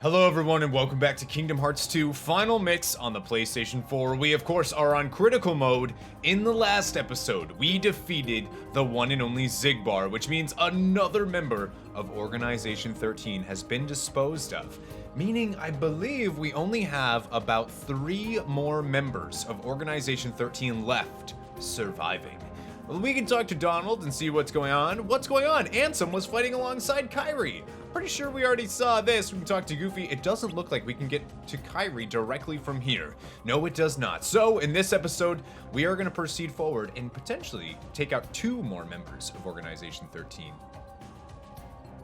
Hello everyone and welcome back to Kingdom Hearts 2 Final Mix on the PlayStation 4. We of course are on critical mode. In the last episode, we defeated the one and only Xigbar, which means another member of Organization XIII has been disposed of. Meaning, I believe we only have about 3 more members of Organization XIII left surviving. Well, we can talk to Donald and see what's going on. What's going on? Ansem was fighting alongside Kairi. Pretty sure we already saw this. We can talk to Goofy. It doesn't look like we can get to Kairi directly from here. No, it does not. So, in this episode, we are going to proceed forward and potentially take out 2 more members of Organization XIII.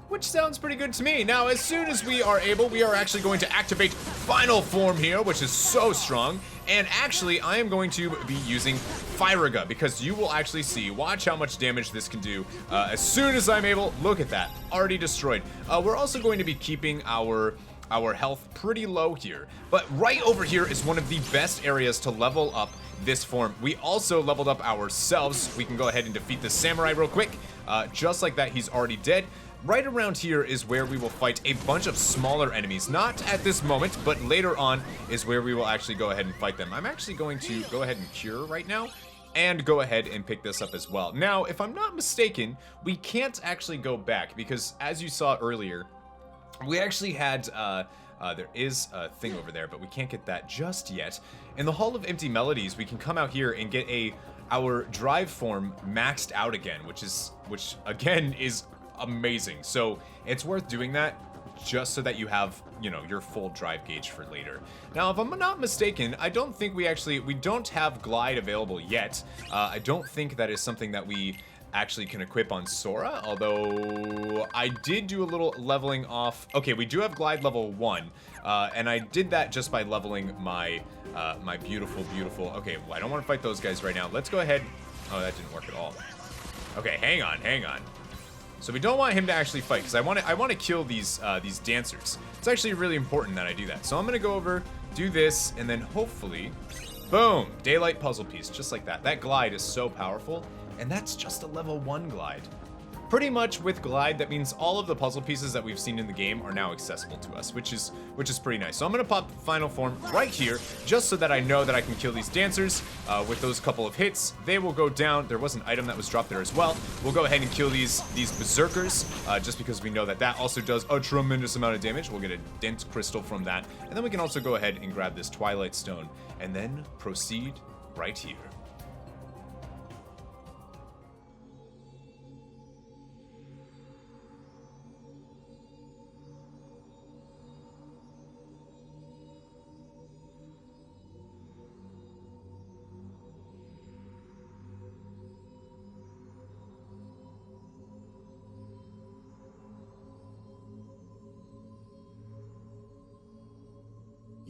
Which sounds pretty good to me. Now, as soon as we are able, we are actually going to activate Final Form here, which is so strong. And actually, I am going to be using Firaga because you will actually see, watch how much damage this can do. As soon as I'm able, look at that, already destroyed. We're also going to be keeping our health pretty low here. But right over here is one of the best areas to level up this form. We also leveled up ourselves. We can go ahead and defeat the samurai real quick. Just like that, he's already dead. Right around here is where we will fight a bunch of smaller enemies. Not at this moment, but later on is where we will actually go ahead and fight them. I'm actually going to go ahead and cure right now and go ahead and pick this up as well. Now, if I'm not mistaken, we can't actually go back because as you saw earlier, we actually had, there is a thing over there, but we can't get that just yet. In the Hall of Empty Melodies, we can come out here and get our drive form maxed out again, which again is amazing. So it's worth doing that just so that you have, you know, your full drive gauge for later. Now, if I'm not mistaken, I don't think we don't have glide available yet. I don't think that is something that we actually can equip on Sora, although I did do a little leveling off. Okay, we do have glide level 1, and I did that just by leveling my my beautiful, okay, well, I don't want to fight those guys right now. Let's go ahead. Oh, that didn't work at all. Okay, hang on. So we don't want him to actually fight because I want to kill these dancers. It's actually really important that I do that. So I'm gonna go over, do this, and then hopefully, boom, daylight puzzle piece, just like that. That glide is so powerful, and that's just a level 1 glide. Pretty much with glide, that means all of the puzzle pieces that we've seen in the game are now accessible to us, which is pretty nice. So I'm gonna pop Final Form right here, just so that I know that I can kill these dancers with those couple of hits. They will go down. There was an item that was dropped there as well. We'll go ahead and kill these berserkers, just because we know that that also does a tremendous amount of damage. We'll get a dent crystal from that, and then we can also go ahead and grab this Twilight Stone, and then proceed right here.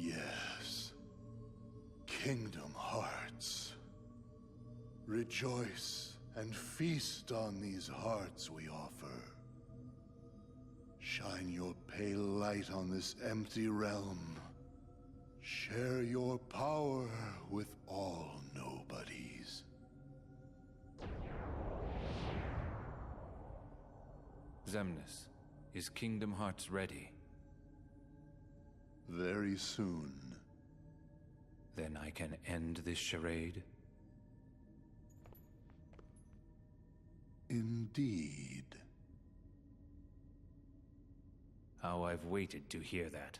Yes, Kingdom Hearts. Rejoice and feast on these hearts we offer. Shine your pale light on this empty realm. Share your power with all nobodies. Xemnas, is Kingdom Hearts ready? Very soon. Then I can end this charade? Indeed. How I've waited to hear that.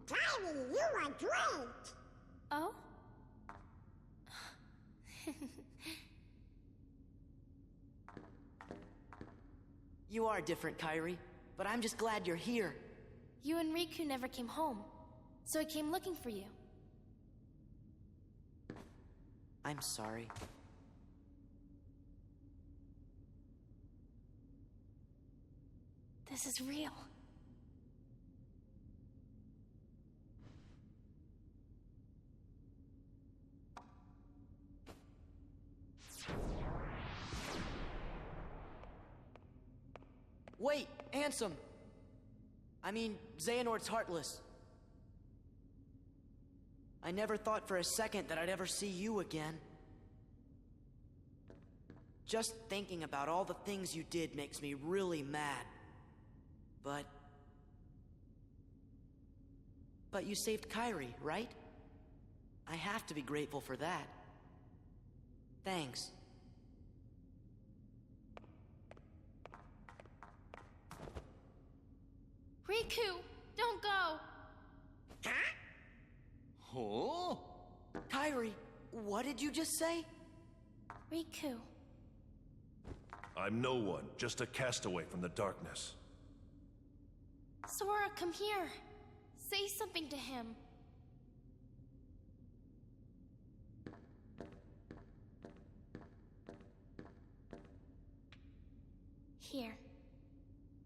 Kairi, you are great! Oh? You are different, Kairi, but I'm just glad you're here. You and Riku never came home, so I came looking for you. I'm sorry. This is real. Wait, Ansem! I mean, Xehanort's heartless. I never thought for a second that I'd ever see you again. Just thinking about all the things you did makes me really mad. But you saved Kairi, right? I have to be grateful for that. Thanks. Riku, don't go! Huh? Kairi, what did you just say? Riku. I'm no one, just a castaway from the darkness. Sora, come here. Say something to him. Here.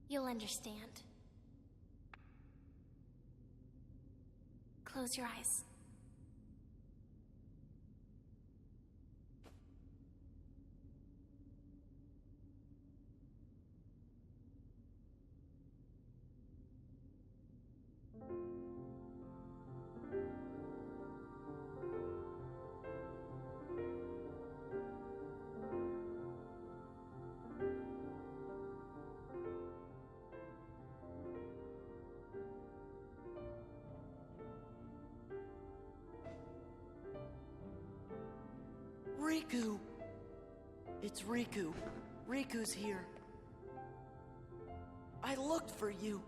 You'll understand. Close your eyes. Riku! It's Riku. Riku's here. I looked for you.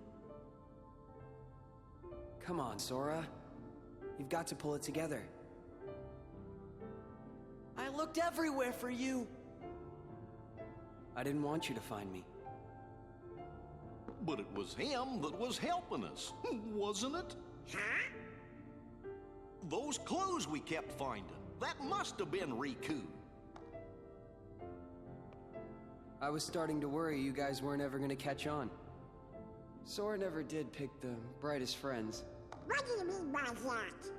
Come on, Sora. You've got to pull it together. I looked everywhere for you. I didn't want you to find me. But it was him that was helping us, wasn't it? Huh? Those clues we kept finding, that must have been Riku. I was starting to worry you guys weren't ever gonna catch on. Sora never did pick the brightest friends. What do you mean by that?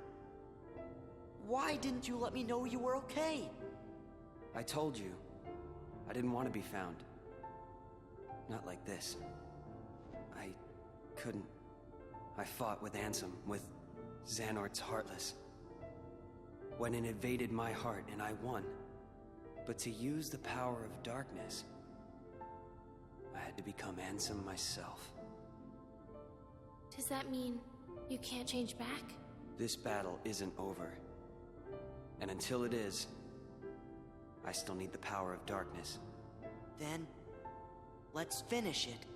Why didn't you let me know you were okay? I told you. I didn't want to be found. Not like this. I couldn't. I fought with Ansem, with Xenort's Heartless. When it invaded my heart and I won. But to use the power of darkness, I had to become Ansem myself. Does that mean you can't change back? This battle isn't over. And until it is, I still need the power of darkness. Then, let's finish it.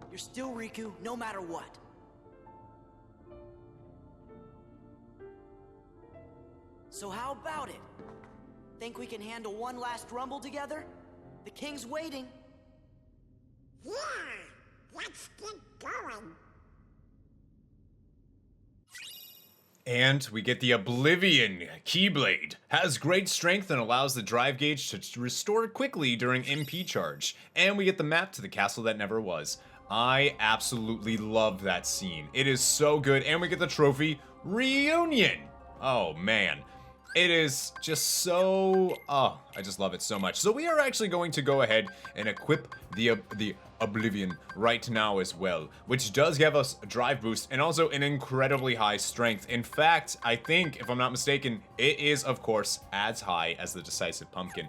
You're still Riku, no matter what. So how about it? Think we can handle one last rumble together? The king's waiting. Yeah! Let's get going! And we get the Oblivion Keyblade. Has great strength and allows the drive gauge to restore quickly during MP charge. And we get the map to the castle that never was. I absolutely love that scene. It is so good. And we get the trophy Reunion. Oh man. It is just so, oh, I just love it so much. So we are actually going to go ahead and equip the Oblivion right now as well, which does give us a drive boost and also an incredibly high strength. In fact, I think, if I'm not mistaken, it is, of course, as high as the Decisive Pumpkin.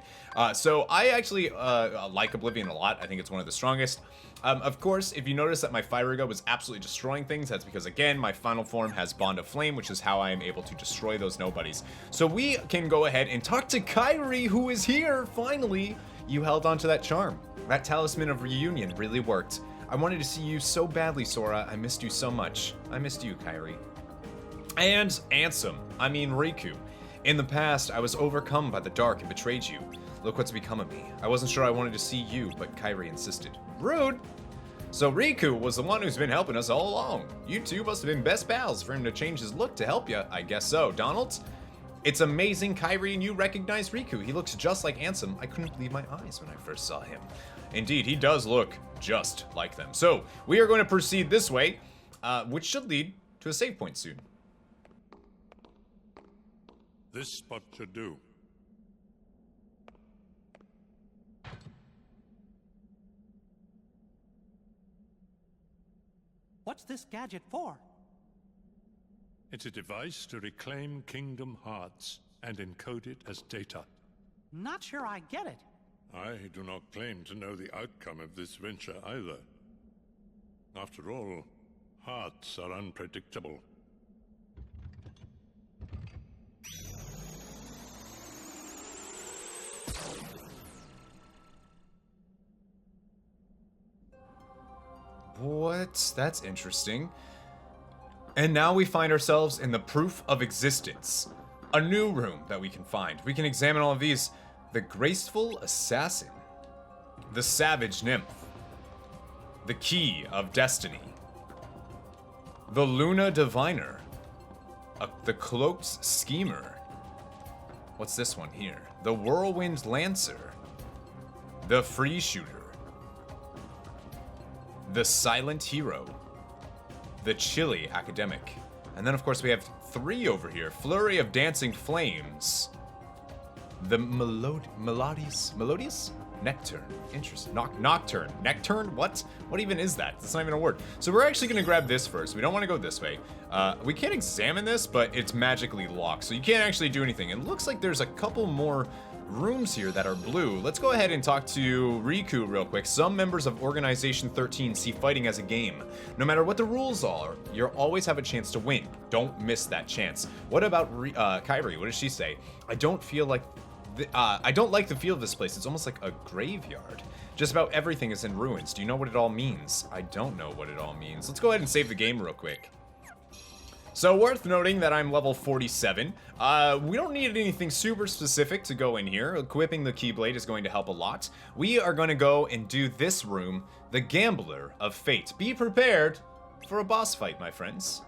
So I actually like Oblivion a lot. I think it's one of the strongest. Of course, if you notice that my Firaga was absolutely destroying things, that's because, again, my final form has Bond of Flame, which is how I am able to destroy those nobodies. So we can go ahead and talk to Kairi, who is here, finally. You held on to that charm. That talisman of reunion really worked. I wanted to see you so badly, Sora. I missed you so much. I missed you, Kairi. And Ansem, Riku. In the past, I was overcome by the dark and betrayed you. Look what's become of me. I wasn't sure I wanted to see you, but Kairi insisted. Rude! So Riku was the one who's been helping us all along. You two must have been best pals for him to change his look to help you. I guess so. Donald? It's amazing, Kairi, and you recognize Riku. He looks just like Ansem. I couldn't believe my eyes when I first saw him. Indeed, he does look just like them. So, we are going to proceed this way, which should lead to a save point soon. This spot should do. What's this gadget for? It's a device to reclaim Kingdom Hearts and encode it as data. Not sure I get it. I do not claim to know the outcome of this venture either. After all, hearts are unpredictable. What? That's interesting. And now we find ourselves in the Proof of Existence. A new room that we can find. We can examine all of these. The Graceful Assassin. The Savage Nymph. The Key of Destiny. The Luna Diviner. The Cloaked Schemer. What's this one here? The Whirlwind Lancer. The Free Shooter. The Silent Hero. The Chilly Academic. And then, of course, we have 3 over here. Flurry of Dancing Flames. The Melodious? Necturne. Interesting. Nocturne. Necturne? What? What even is that? That's not even a word. So we're actually going to grab this first. We don't want to go this way. We can't examine this, but it's magically locked, so you can't actually do anything. It looks like there's a couple more rooms here that are blue. Let's go ahead and talk to Riku real quick. Some members of Organization XIII see fighting as a game. No matter what the rules are, you'll always have a chance to win. Don't miss that chance. What about Kairi? What does she say? I don't like the feel of this place. It's almost like a graveyard. Just about everything is in ruins. Do you know what it all means? I don't know what it all means. Let's go ahead and save the game real quick. So worth noting that I'm level 47. We don't need anything super specific to go in here. Equipping the Keyblade is going to help a lot. We are going to go and do this room, the Gambler of Fate. Be prepared for a boss fight, my friends.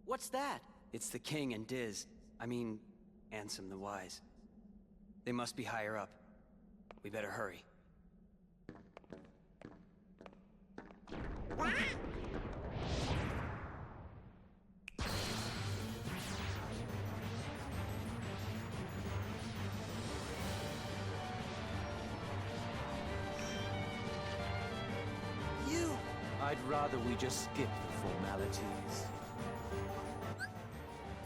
What's that? It's the king and Diz. I mean, Ansem the Wise. They must be higher up. We better hurry. I'd rather we just skip the formalities.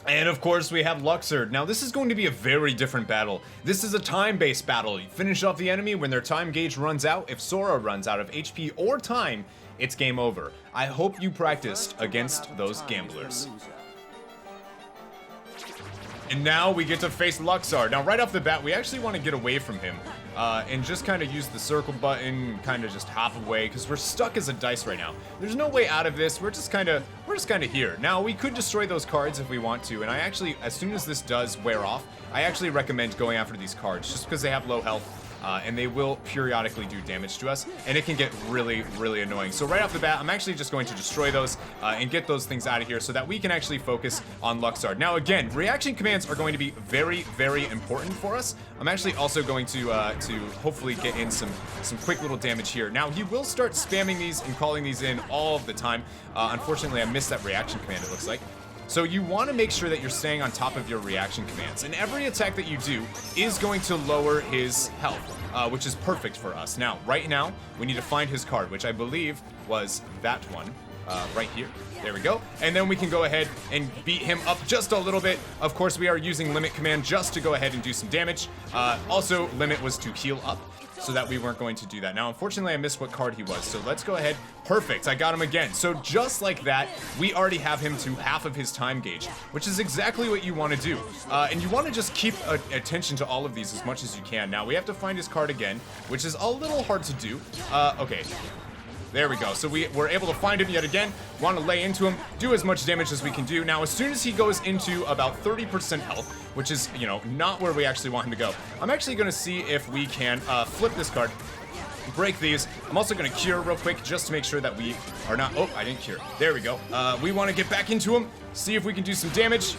And of course we have Luxord. Now this is going to be a very different battle. This is a time-based battle. You finish off the enemy when their time gauge runs out. If Sora runs out of HP or time, it's game over. I hope you practiced against those gamblers. And now we get to face Luxord. Now right off the bat, we actually want to get away from him and just kind of use the circle button, kind of just hop away, because we're stuck as a dice right now. There's no way out of this. We're just kind of here. Now we could destroy those cards if we want to, and I actually, as soon as this does wear off, I actually recommend going after these cards just because they have low health. And they will periodically do damage to us, and it can get really, really annoying. So right off the bat, I'm actually just going to destroy those and get those things out of here so that we can actually focus on Luxord. Now again, reaction commands are going to be very, very important for us. I'm actually also going to hopefully get in some quick little damage here. Now he will start spamming these and calling these in all of the time. Unfortunately, I missed that reaction command, it looks like. So you want to make sure that you're staying on top of your reaction commands. And every attack that you do is going to lower his health, which is perfect for us. Now, right now, we need to find his card, which I believe was that one right here. There we go. And then we can go ahead and beat him up just a little bit. Of course, we are using limit command just to go ahead and do some damage. Also, limit was to heal up, so that we weren't going to do that. Now, unfortunately, I missed what card he was, so let's go ahead. Perfect, I got him again. So just like that, we already have him to half of his time gauge, which is exactly what you want to do. And you want to just keep attention to all of these as much as you can. Now, we have to find his card again, which is a little hard to do. Okay. There we go. So we're able to find him yet again. Want to lay into him, do as much damage as we can do. Now, as soon as he goes into about 30% health, which is, you know, not where we actually want him to go, I'm actually going to see if we can flip this card, break these. I'm also going to cure real quick just to make sure that we are not... Oh, I didn't cure. There we go. We want to get back into him, see if we can do some damage.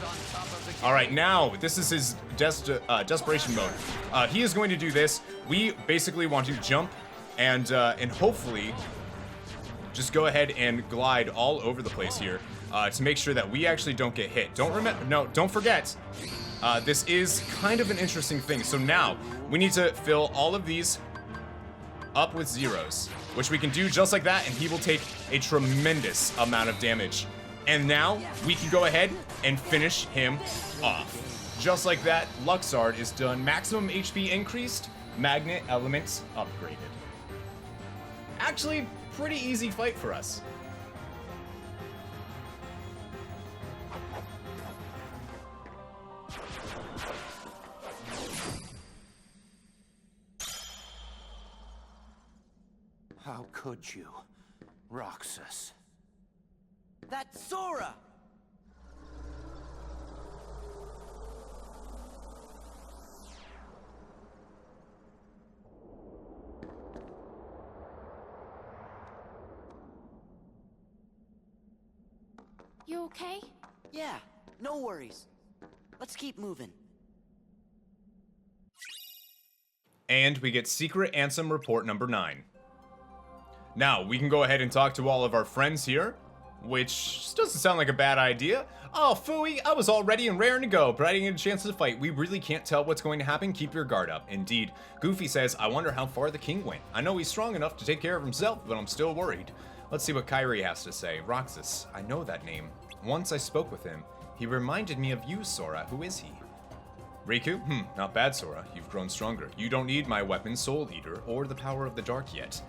All right, now, this is his desperation mode. He is going to do this. We basically want to jump and hopefully... just go ahead and glide all over the place here to make sure that we actually don't get hit. Don't forget, this is kind of an interesting thing. So now we need to fill all of these up with zeros, which we can do just like that, and he will take a tremendous amount of damage. And now we can go ahead and finish him off. Just like that, Luxord is done. Maximum HP increased, magnet elements upgraded. Actually, pretty easy fight for us. How could you, Roxas? That's Sora! You okay? Yeah, no worries. Let's keep moving. And we get Secret Ansem Report number 9. Now, we can go ahead and talk to all of our friends here, which doesn't sound like a bad idea. Oh, phooey, I was all ready and raring to go, but I didn't get a chance to fight. We really can't tell what's going to happen. Keep your guard up. Indeed. Goofy says, I wonder how far the king went. I know he's strong enough to take care of himself, but I'm still worried. Let's see what Kairi has to say. Roxas, I know that name. Once I spoke with him. He reminded me of you, Sora. Who is he? Riku? Not bad, Sora. You've grown stronger. You don't need my weapon, Soul Eater, or the power of the dark yet.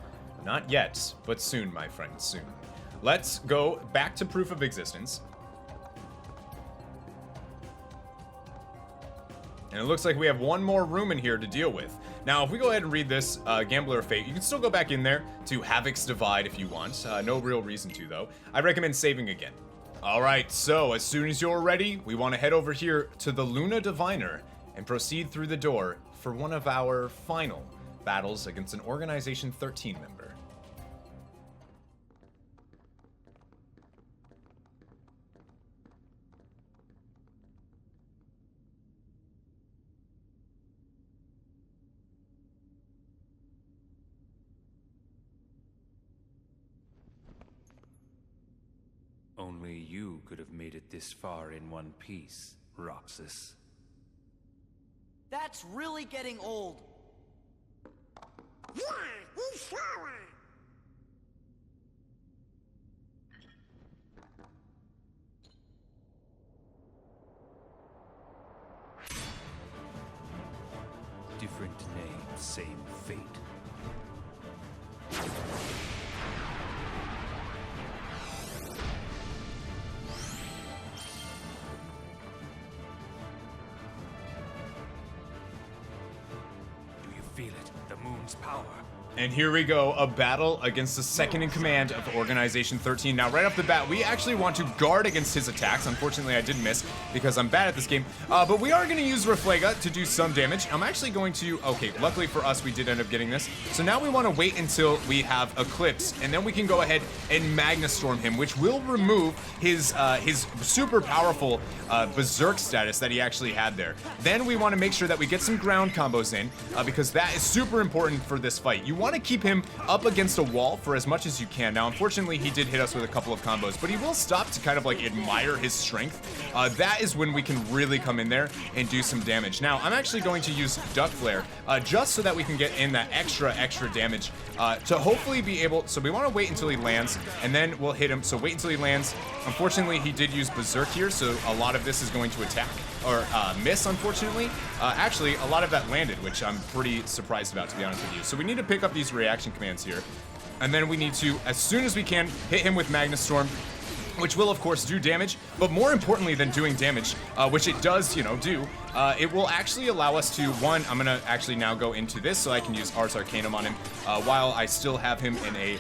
Not yet, but soon, my friend, soon. Let's go back to Proof of Existence. And it looks like we have one more room in here to deal with. Now, if we go ahead and read this, Gambler of Fate, you can still go back in there to Havoc's Divide if you want. No real reason to, though. I recommend saving again. Alright, so as soon as you're ready, we want to head over here to the Luna Diviner and proceed through the door for one of our final battles against an Organization XIII member. Only you could have made it this far in one piece, Roxas. That's really getting old. Yeah, he's Sora. Different name, same fate. Feel it, the moon's power. And here we go, a battle against the second in command of Organization XIII. Now, right off the bat, we actually want to guard against his attacks. Unfortunately, I did miss because I'm bad at this game. But we are going to use Reflega to do some damage. I'm actually going to... Okay, luckily for us, we did end up getting this. So now we want to wait until we have Eclipse, and then we can go ahead and Magnastorm him, which will remove his super powerful Berserk status that he actually had there. Then we want to make sure that we get some ground combos in, because that is super important for this fight. You want to keep him up against a wall for as much as you can. Now, unfortunately, he did hit us with a couple of combos, but he will stop to kind of like admire his strength. That is when we can really come in there and do some damage. Now, I'm actually going to use Duck Flare just so that we can get in that extra damage to hopefully be able... So we want to wait until he lands, and then we'll hit him. So wait until he lands. Unfortunately, he did use Berserk here, so a lot of this is going to attack or miss, unfortunately. Actually, a lot of that landed, which I'm pretty surprised about, to be honest with you. So we need to pick up these reaction commands here. And then we need to, as soon as we can, hit him with Magnastorm, which will, of course, do damage. But more importantly than doing damage, which it does, do, it will actually allow us to, one, I'm going to actually now go into this so I can use Ars Arcanum on him while I still have him in a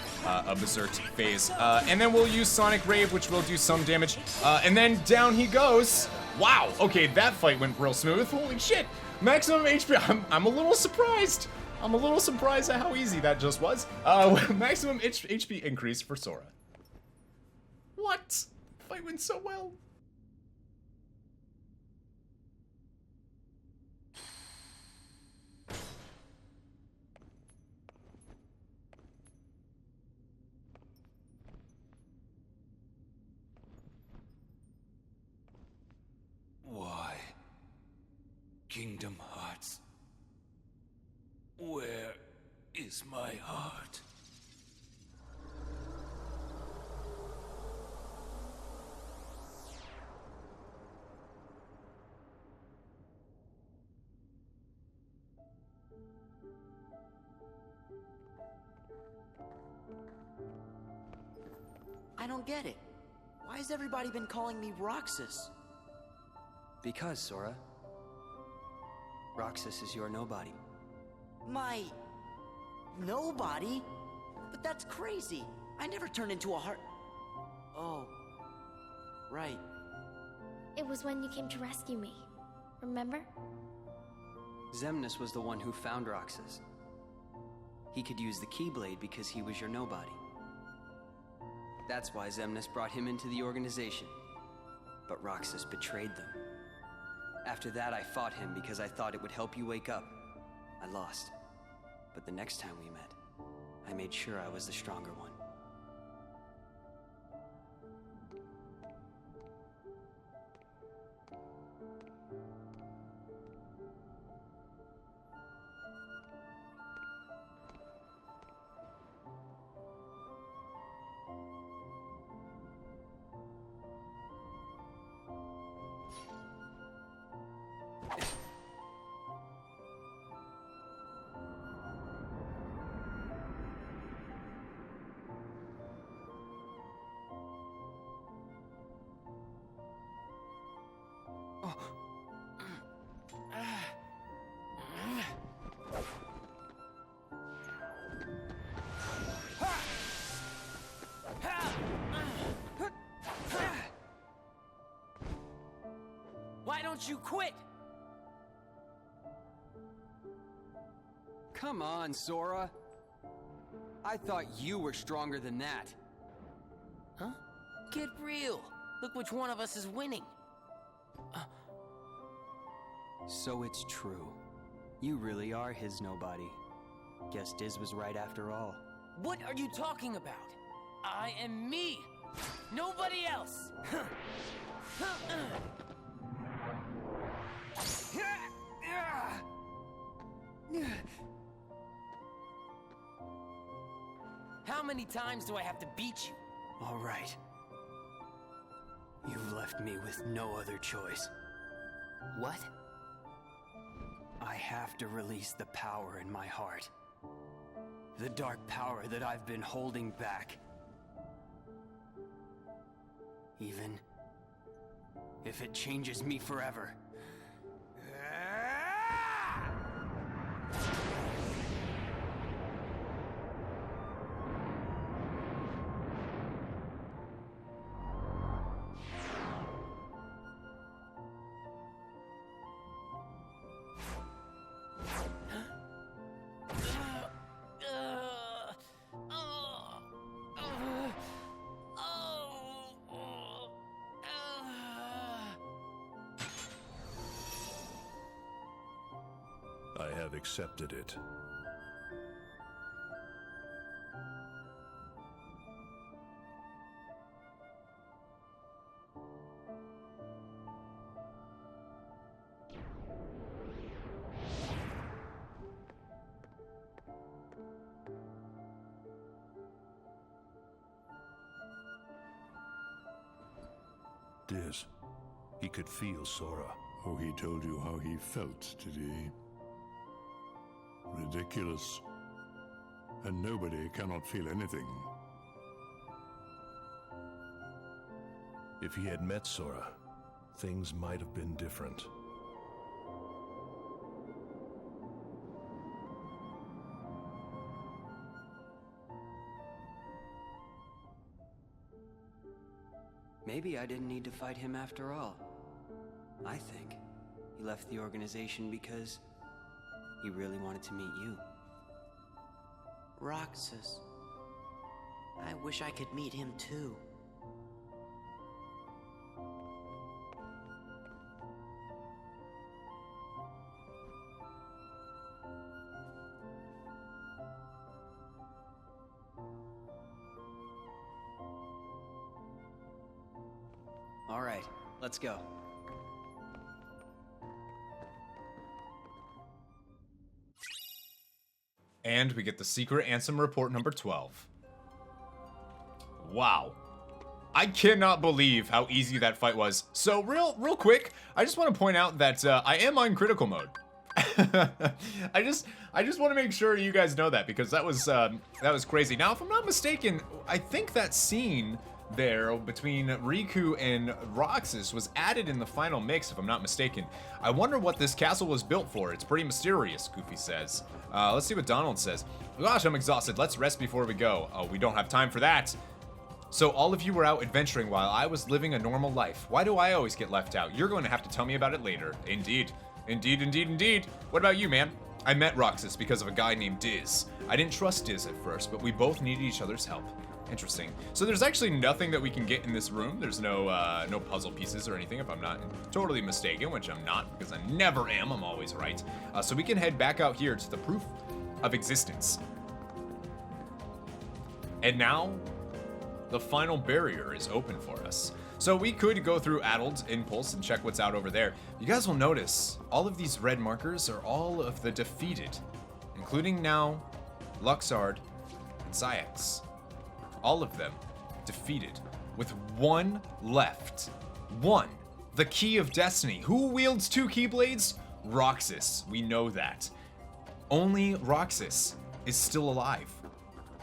Berserk phase. And then we'll use Sonic Rave, which will do some damage. And then down he goes. Wow, okay, that fight went real smooth. Holy shit. Maximum HP. I'm a little surprised. I'm a little surprised at how easy that just was. Maximum HP increase for Sora. What? Fight went so well. Why? Kingdom Hearts. Where is my heart? I don't get it. Why has everybody been calling me Roxas? Because, Sora. Roxas is your nobody. My... nobody? But that's crazy. I never turned into a heart... Oh. Right. It was when you came to rescue me. Remember? Xemnas was the one who found Roxas. He could use the Keyblade because he was your nobody. That's why Xemnas brought him into the organization. But Roxas betrayed them. After that, I fought him because I thought it would help you wake up. I lost. But the next time we met, I made sure I was the stronger one. Why don't you quit? Come on, Sora. I thought you were stronger than that. Huh? Get real. Look which one of us is winning. So it's true. You really are his nobody. Guess Diz was right after all. What are you talking about? I am me. Nobody else. How many times do I have to beat you? All right. You've left me with no other choice. What? I have to release the power in my heart. The dark power that I've been holding back. Even if it changes me forever. I have accepted it. Diz, he could feel Sora. Oh, he told you how he felt, did he? Ridiculous. And nobody cannot feel anything. If he had met Sora, things might have been different. Maybe I didn't need to fight him after all. I think he left the organization because he really wanted to meet you. Roxas. I wish I could meet him too. All right, let's go. And we get the secret Ansem report number 12. Wow. I cannot believe how easy that fight was. So real quick, I just want to point out that I am on critical mode. I just want to make sure you guys know that, because that was crazy. Now, if I'm not mistaken, I think that scene there between Riku and Roxas was added in the final mix, if I'm not mistaken. I wonder what this castle was built for. It's pretty mysterious, Goofy says. Let's see what Donald says. Gosh, I'm exhausted. Let's rest before we go. Oh, we don't have time for that. So all of you were out adventuring while I was living a normal life. Why do I always get left out? You're going to have to tell me about it later. Indeed. Indeed, indeed, indeed. What about you, man? I met Roxas because of a guy named Diz. I didn't trust Diz at first, but we both needed each other's help. Interesting. So there's actually nothing that we can get in this room. There's no puzzle pieces or anything, if I'm not totally mistaken, which I'm not, because I never am. I'm always right. So we can head back out here to the proof of existence. And now, the final barrier is open for us. So we could go through Addled Impulse and check what's out over there. You guys will notice all of these red markers are all of the defeated, including now Luxord and Saix. All of them defeated, with one left. One, the Key of Destiny. Who wields two Keyblades? Roxas, we know that. Only Roxas is still alive,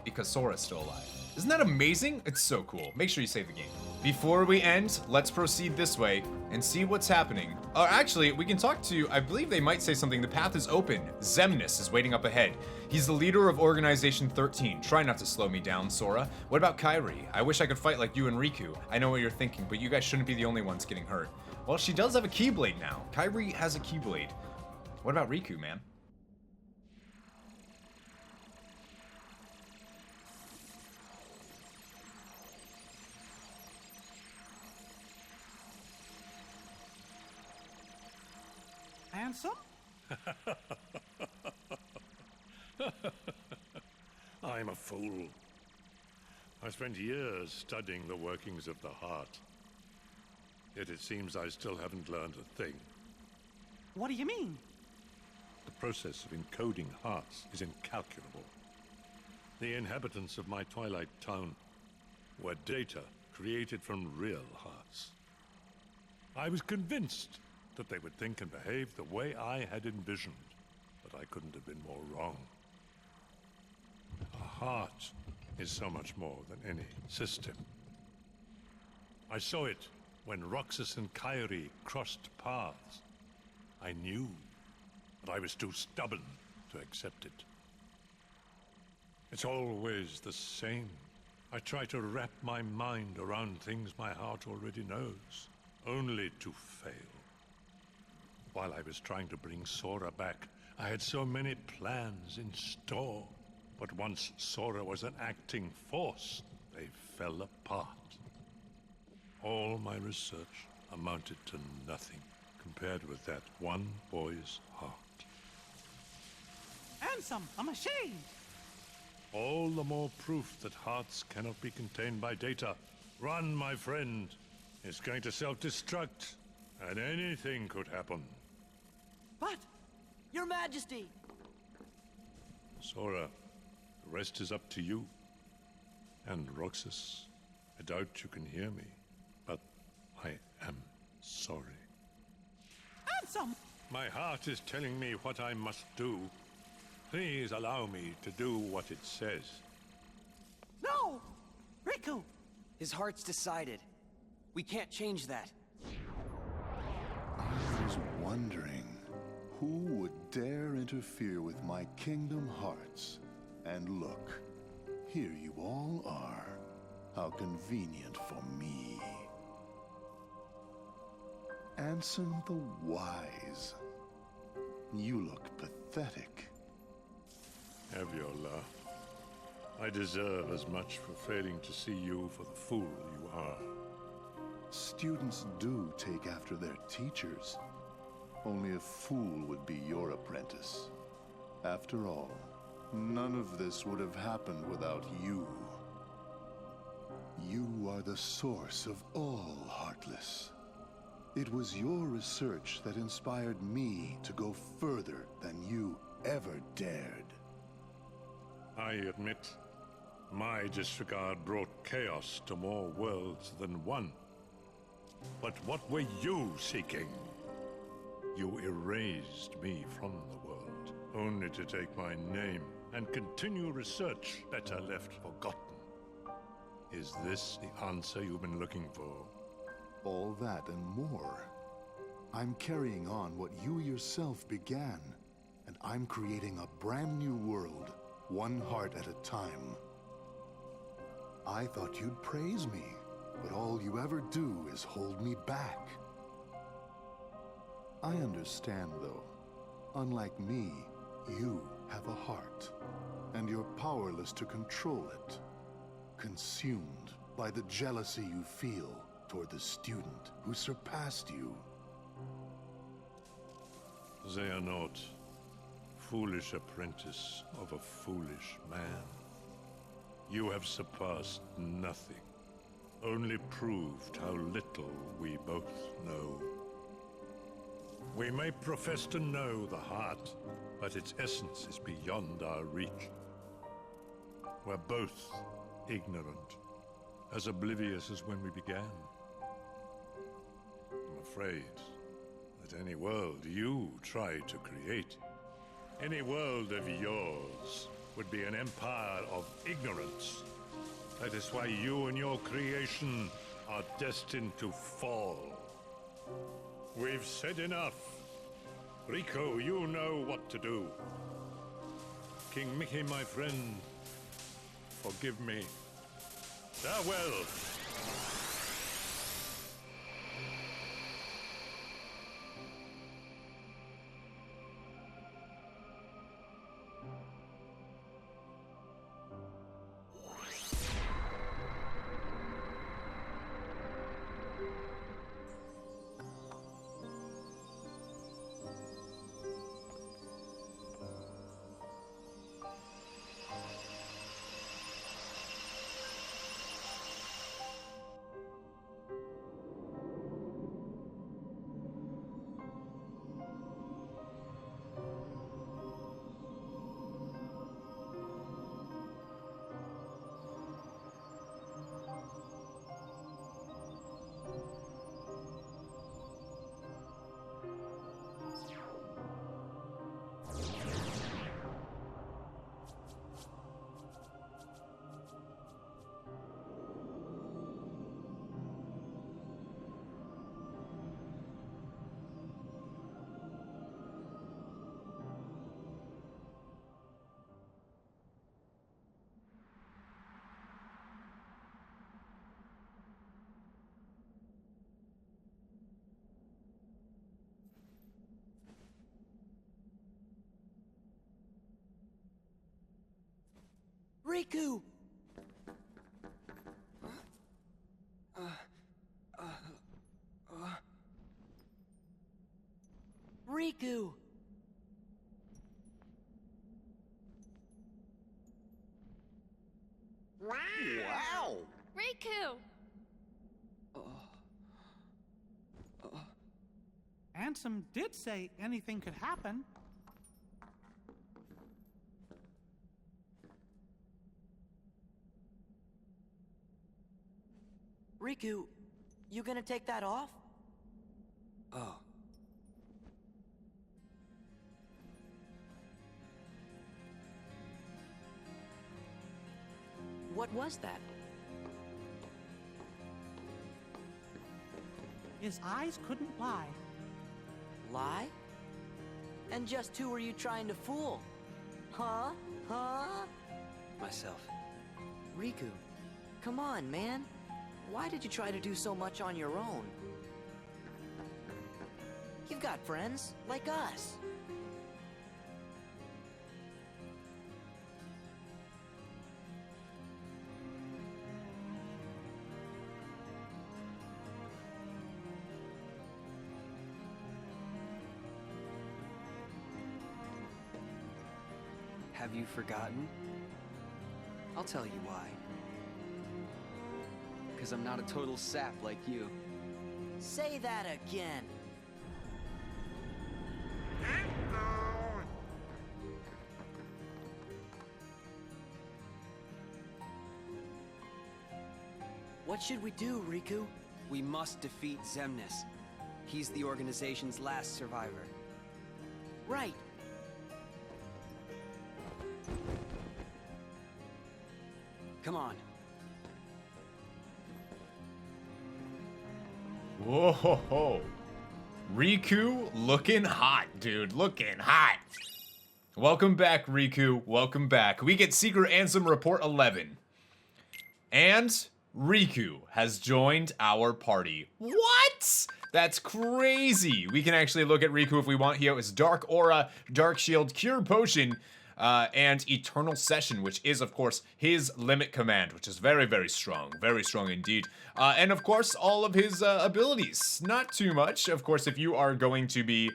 because Sora's still alive. Isn't that amazing? It's so cool. Make sure you save the game. Before we end, let's proceed this way and see what's happening. Or actually, we can talk to, I believe they might say something. The path is open. Xemnas is waiting up ahead. He's the leader of Organization XIII. Try not to slow me down, Sora. What about Kairi? I wish I could fight like you and Riku. I know what you're thinking, but you guys shouldn't be the only ones getting hurt. Well, she does have a Keyblade now. Kairi has a Keyblade. What about Riku, man? Handsome? I'm a fool. I spent years studying the workings of the heart. Yet it seems I still haven't learned a thing. What do you mean? The process of encoding hearts is incalculable. The inhabitants of my Twilight town were data created from real hearts. I was convinced that they would think and behave the way I had envisioned, but I couldn't have been more wrong. A heart is so much more than any system. I saw it when Roxas and Kairi crossed paths. I knew, but I was too stubborn to accept it. It's always the same. I try to wrap my mind around things my heart already knows, only to fail. While I was trying to bring Sora back, I had so many plans in store. But once Sora was an acting force, they fell apart. All my research amounted to nothing compared with that one boy's heart. Handsome, I'm ashamed. All the more proof that hearts cannot be contained by data. Run, my friend. It's going to self-destruct, and anything could happen. But, Your Majesty! Sora, the rest is up to you. And Roxas, I doubt you can hear me, but I am sorry. Handsome! My heart is telling me what I must do. Please allow me to do what it says. No! Riku! His heart's decided. We can't change that. I was wondering, who would dare interfere with my kingdom hearts? And look, here you all are. How convenient for me. Ansem the Wise. You look pathetic. Have your laugh. I deserve as much for failing to see you for the fool you are. Students do take after their teachers. Only a fool would be your apprentice. After all, none of this would have happened without you. You are the source of all Heartless. It was your research that inspired me to go further than you ever dared. I admit, my disregard brought chaos to more worlds than one. But what were you seeking? You erased me from the world, only to take my name and continue research better left forgotten. Is this the answer you've been looking for? All that and more. I'm carrying on what you yourself began, and I'm creating a brand new world, one heart at a time. I thought you'd praise me, but all you ever do is hold me back. I understand, though. Unlike me, you have a heart, and you're powerless to control it. Consumed by the jealousy you feel toward the student who surpassed you. Xehanort, foolish apprentice of a foolish man. You have surpassed nothing, only proved how little we both know. We may profess to know the heart, but its essence is beyond our reach. We're both ignorant, as oblivious as when we began. I'm afraid that any world you try to create, any world of yours, would be an empire of ignorance. That is why you and your creation are destined to fall. We've said enough. Riku, you know what to do. King Mickey, my friend, forgive me. Farewell. Riku! Riku! Wow! Riku! Ansem did say anything could happen. Riku, you gonna take that off? Oh. What was that? His eyes couldn't lie. Lie? And just who were you trying to fool? Huh? Huh? Myself. Riku, come on, man. Why did you try to do so much on your own? You've got friends, like us. Have you forgotten? I'll tell you why. Because I'm not a total sap like you. Say that again. What should we do, Riku? We must defeat Xemnas. He's the organization's last survivor. Right. Come on. Whoa, ho, ho. Riku looking hot, dude. Looking hot. Welcome back, Riku. Welcome back. We get Secret Ansem Report 11. And Riku has joined our party. What? That's crazy. We can actually look at Riku if we want. He has Dark Aura, Dark Shield, Cure Potion, and Eternal Session, which is, of course, his limit command, which is very, very strong indeed. And, of course, all of his abilities. Not too much. Of course, if you are going to be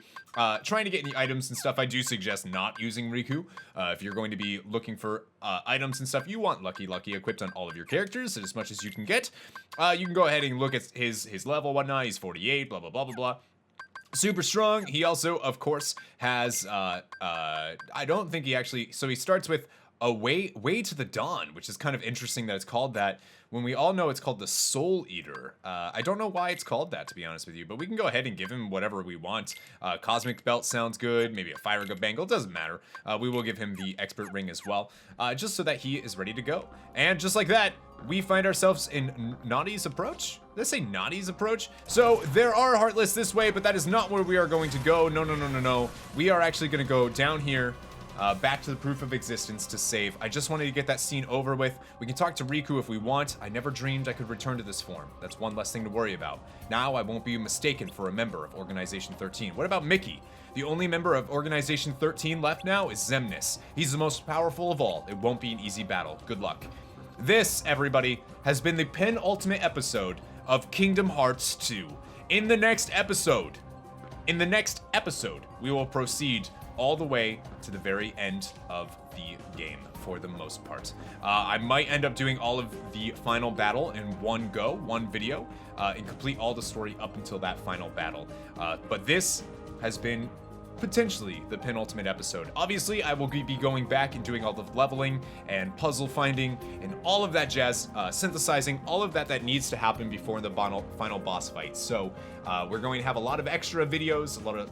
trying to get any items and stuff, I do suggest not using Riku. If you're going to be looking for items and stuff, you want Lucky equipped on all of your characters as much as you can get. You can go ahead and look at his level, whatnot. He's 48, blah, blah, blah, blah, blah. Super strong. He also, of course, has, I don't think he actually, so he starts with a way to the dawn, which is kind of interesting that it's called that when we all know it's called the Soul Eater. I don't know why it's called that, to be honest with you, but we can go ahead and give him whatever we want. Cosmic Belt sounds good, maybe a Fire Bangle, doesn't matter. We will give him the Expert Ring as well, just so that he is ready to go. And just like that, we find ourselves in Naughty's Approach? Did I say Naughty's Approach? So there are Heartless this way, but that is not where we are going to go. No. We are actually going to go down here, back to the Proof of Existence to save. I just wanted to get that scene over with. We can talk to Riku if we want. I never dreamed I could return to this form. That's one less thing to worry about. Now I won't be mistaken for a member of Organization XIII. What about Mickey? The only member of Organization XIII left now is Xemnas. He's the most powerful of all. It won't be an easy battle. Good luck. This, everybody, has been the penultimate episode of Kingdom Hearts 2. In the next episode, we will proceed all the way to the very end of the game for the most part. I might end up doing all of the final battle in one video, and complete all the story up until that final battle. But this has been potentially the penultimate episode. Obviously, I will be going back and doing all the leveling and puzzle finding and all of that jazz, synthesizing, all of that needs to happen before the final boss fight. So we're going to have a lot of extra videos, a lot of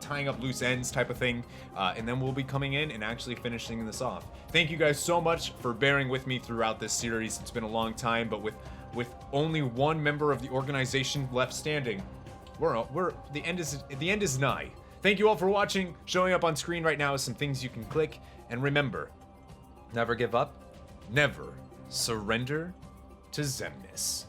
tying up loose ends type of thing, and then we'll be coming in and actually finishing this off. Thank you guys so much for bearing with me throughout this series. It's been a long time, but with only one member of the organization left standing, the end is nigh. Thank you all for watching. Showing up on screen right now is some things you can click. And remember, never give up, never surrender to Xemnas.